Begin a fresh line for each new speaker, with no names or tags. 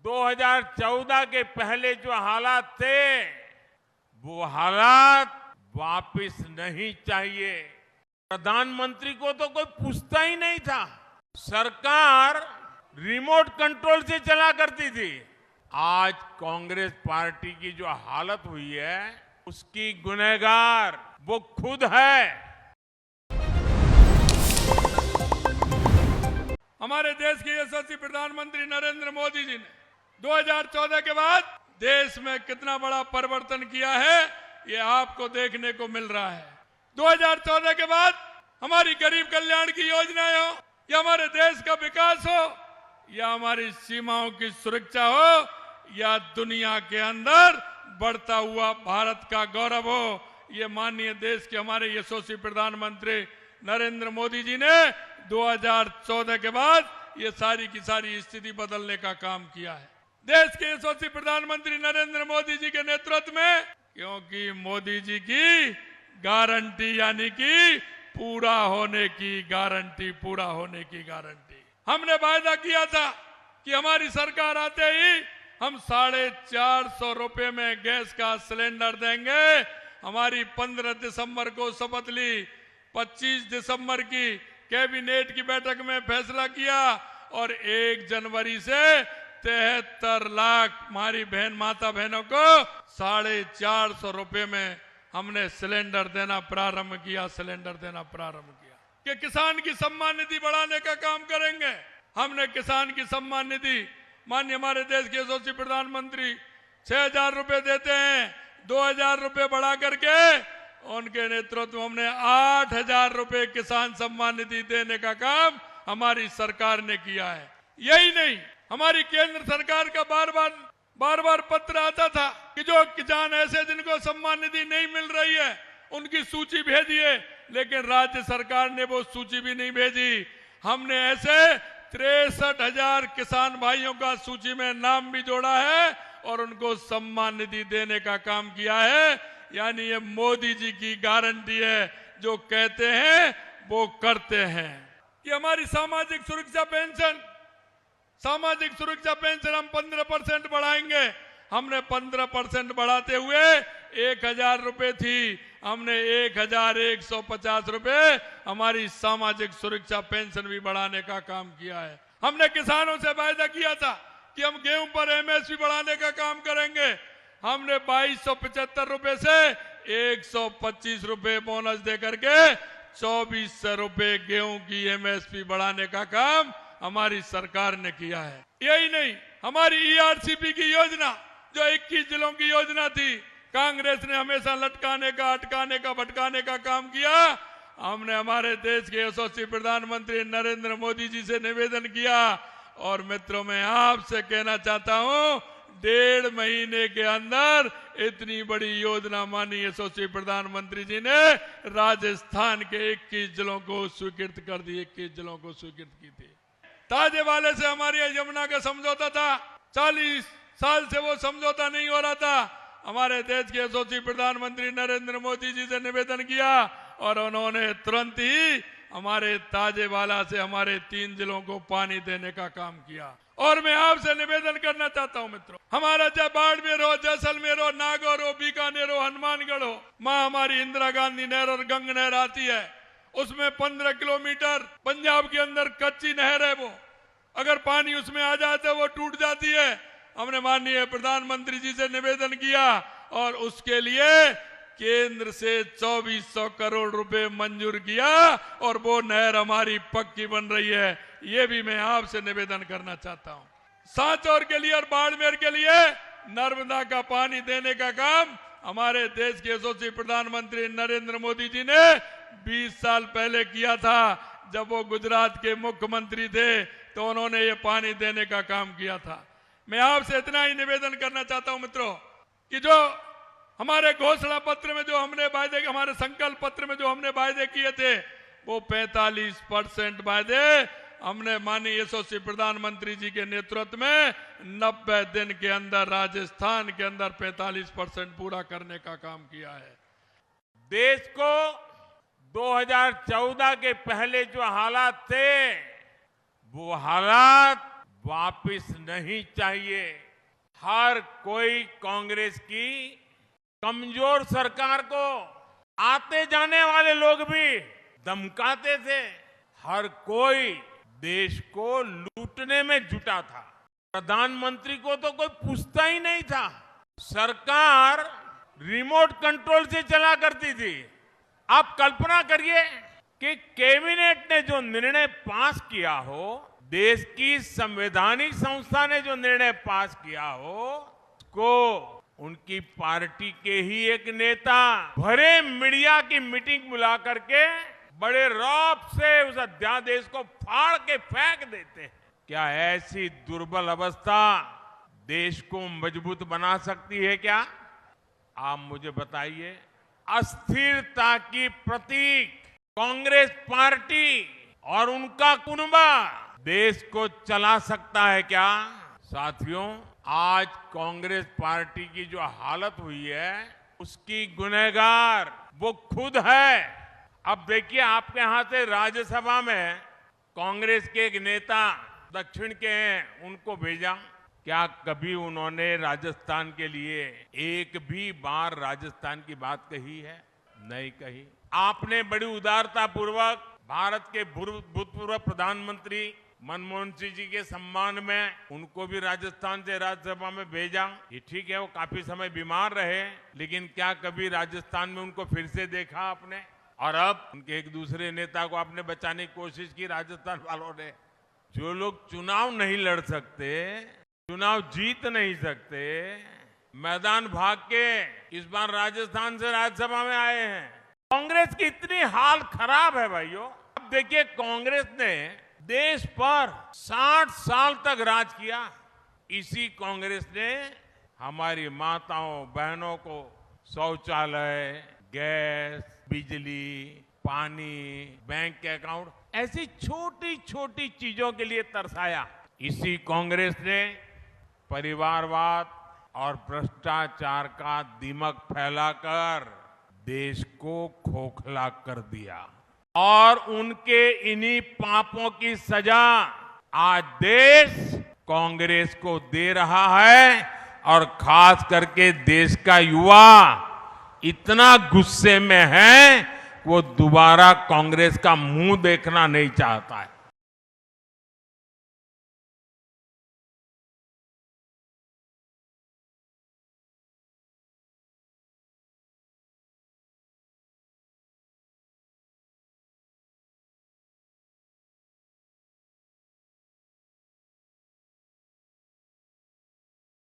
2014 के पहले जो हालात थे वो हालात वापस नहीं चाहिए। प्रधानमंत्री को तो कोई पूछता ही नहीं था। सरकार रिमोट कंट्रोल से चला करती थी। आज कांग्रेस पार्टी की जो हालत हुई है उसकी गुनहगार वो खुद है।
हमारे देश के यशस्वी प्रधानमंत्री नरेंद्र मोदी जी ने 2014 के बाद देश में कितना बड़ा परिवर्तन किया है ये आपको देखने को मिल रहा है। 2014 के बाद हमारी गरीब कल्याण की योजनाएं हो या हमारे देश का विकास हो या हमारी सीमाओं की सुरक्षा हो या दुनिया के अंदर बढ़ता हुआ भारत का गौरव हो, ये माननीय देश के हमारे यशस्वी प्रधानमंत्री नरेंद्र मोदी जी ने 2014 के बाद ये सारी की सारी स्थिति बदलने का काम किया है। देश के यशस्वी प्रधानमंत्री नरेंद्र मोदी जी के नेतृत्व में, क्योंकि मोदी जी की गारंटी यानी कि पूरा होने की गारंटी, पूरा होने की गारंटी। हमने वायदा किया था कि हमारी सरकार आते ही हम 450 रुपए में गैस का सिलेंडर देंगे। हमारी 15 दिसंबर को शपथ ली, 25 दिसंबर की कैबिनेट की बैठक में फैसला किया और 1 जनवरी से 73 लाख हमारी माता बहनों को 450 रुपए में हमने सिलेंडर देना प्रारंभ किया, सिलेंडर देना प्रारंभ किया। कि किसान की सम्मान निधि बढ़ाने का काम करेंगे। हमने किसान की सम्मान निधि माननीय हमारे देश के यशस्वी प्रधानमंत्री 6,000 रुपए देते हैं, 2,000 रुपए बढ़ा करके उनके नेतृत्व में हमने 8,000 रुपए किसान सम्मान निधि देने का काम हमारी सरकार ने किया है। यही नहीं, हमारी केंद्र सरकार का बार बार पत्र आता था कि जो किसान ऐसे जिनको सम्मान निधि नहीं मिल रही है उनकी सूची भेजिए, लेकिन राज्य सरकार ने वो सूची भी नहीं भेजी। हमने ऐसे 63,000 किसान भाइयों का सूची में नाम भी जोड़ा है और उनको सम्मान निधि देने का काम किया है। यानी ये मोदी जी की गारंटी है, जो कहते हैं वो करते हैं। कि हमारी सामाजिक सुरक्षा पेंशन हम 15% बढ़ाएंगे। हमने 15% बढ़ाते हुए 1,000 रुपए थी, हमने 1,150 रुपए हमारी सामाजिक सुरक्षा पेंशन भी बढ़ाने का काम किया है। हमने किसानों से वायदा किया था कि हम गेहूं पर एमएसपी बढ़ाने का काम करेंगे। हमने 2275 रुपए से 125 रुपए बोनस देकर के 2400 रुपए गेहूं की एमएसपी बढ़ाने का काम हमारी सरकार ने किया है। यही नहीं, हमारी ईआरसीपी की योजना जो 21 जिलों की योजना थी, कांग्रेस ने हमेशा लटकाने का, अटकाने का, भटकाने का काम किया। हमने हमारे देश के यशस्वी प्रधानमंत्री नरेंद्र मोदी जी से निवेदन किया और मित्रों मैं आपसे कहना चाहता हूं, 1.5 महीने के अंदर इतनी बड़ी योजना माननीय यशस्वी प्रधानमंत्री जी ने राजस्थान के 21 जिलों को स्वीकृत कर दी, 21 जिलों को स्वीकृत की थी। ताजे वाले से हमारी यमुना का समझौता था, 40 साल से वो समझौता नहीं हो रहा था। हमारे देश के यशस्वी प्रधानमंत्री नरेंद्र मोदी जी से निवेदन किया और उन्होंने तुरंत ही हमारे ताजेवाला से हमारे 3 जिलों को पानी देने का काम किया। और मैं आपसे निवेदन करना चाहता हूं मित्रों, हमारा चाहे बाड़मेर हो, जैसलमेर हो, नागौर हो, बीकानेर हो, हनुमानगढ़ हो, मां हमारी इंदिरा गांधी नहर और गंग नहर आती है, उसमें 15 किलोमीटर पंजाब के अंदर कच्ची नहर है। वो अगर पानी उसमें आ जाए तो वो टूट जाती है। हमने माननीय प्रधानमंत्री जी से निवेदन किया और उसके लिए केंद्र से 2400 करोड़ रुपए मंजूर किया और वो नहर हमारी पक्की बन रही है। ये भी मैं आपसे निवेदन करना चाहता हूं। सांचौर के लिए और बाड़मेर के लिए नर्मदा का पानी देने का काम हमारे देश के यशस्वी प्रधानमंत्री नरेंद्र मोदी जी ने 20 साल पहले किया था। जब वो गुजरात के मुख्यमंत्री थे तो उन्होंने ये पानी देने का काम किया था। मैं आपसे इतना ही निवेदन करना चाहता हूं मित्रों कि जो हमारे घोषणा पत्र में जो हमने वायदे, हमारे संकल्प पत्र में जो हमने वायदे किए थे वो 45% वायदे हमने माननीय यशस्वी प्रधानमंत्री जी के नेतृत्व में 90 दिन के अंदर राजस्थान के अंदर 45% पूरा करने का काम किया है।
देश को 2014 के पहले जो हालात थे वो हालात वापस नहीं चाहिए। हर कोई कांग्रेस की कमजोर सरकार को आते जाने वाले लोग भी धमकाते थे। हर कोई देश को लूटने में जुटा था। प्रधानमंत्री को तो कोई पूछता ही नहीं था। सरकार रिमोट कंट्रोल से चला करती थी। आप कल्पना करिए कि कैबिनेट ने जो निर्णय पास किया हो, देश की संवैधानिक संस्था ने जो निर्णय पास किया हो, उसको उनकी पार्टी के ही एक नेता भरे मीडिया की मीटिंग बुला करके बड़े रौब से उस अध्यादेश को फाड़ के फेंक देते हैं। क्या ऐसी दुर्बल अवस्था देश को मजबूत बना सकती है क्या? आप मुझे बताइए। अस्थिरता की प्रतीक कांग्रेस पार्टी और उनका कुनबा देश को चला सकता है क्या? साथियों, आज कांग्रेस पार्टी की जो हालत हुई है, उसकी गुनहगार वो खुद है। अब देखिए, आपके यहां से राज्यसभा में कांग्रेस के एक नेता दक्षिण के हैं, उनको भेजा। क्या कभी उन्होंने राजस्थान के लिए एक भी बार राजस्थान की बात कही है? नहीं कही। आपने बड़ी उदारता पूर्वक भारत के भूतपूर्व प्रधानमंत्री मनमोहन सिंह जी के सम्मान में उनको भी राजस्थान से राज्यसभा में भेजा। ये ठीक है, वो काफी समय बीमार रहे, लेकिन क्या कभी राजस्थान में उनको फिर से देखा आपने? और अब उनके एक दूसरे नेता को आपने बचाने की कोशिश की राजस्थान वालों ने। जो लोग चुनाव नहीं लड़ सकते, चुनाव जीत नहीं सकते, मैदान भाग के इस बार राजस्थान से राज्यसभा में आए हैं। कांग्रेस की इतनी हाल खराब है भाइयों। अब देखिए, कांग्रेस ने देश पर 60 साल तक राज किया। इसी कांग्रेस ने हमारी माताओं बहनों को शौचालय, गैस, बिजली, पानी, बैंक के अकाउंट, ऐसी छोटी छोटी चीजों के लिए तरसाया। इसी कांग्रेस ने परिवारवाद और भ्रष्टाचार का दीमक फैलाकर देश को खोखला कर दिया। और उनके इन्हीं पापों की सजा आज देश कांग्रेस को दे रहा है। और खास करके देश का युवा इतना गुस्से में है, वो दोबारा कांग्रेस का मुंह देखना नहीं चाहता है।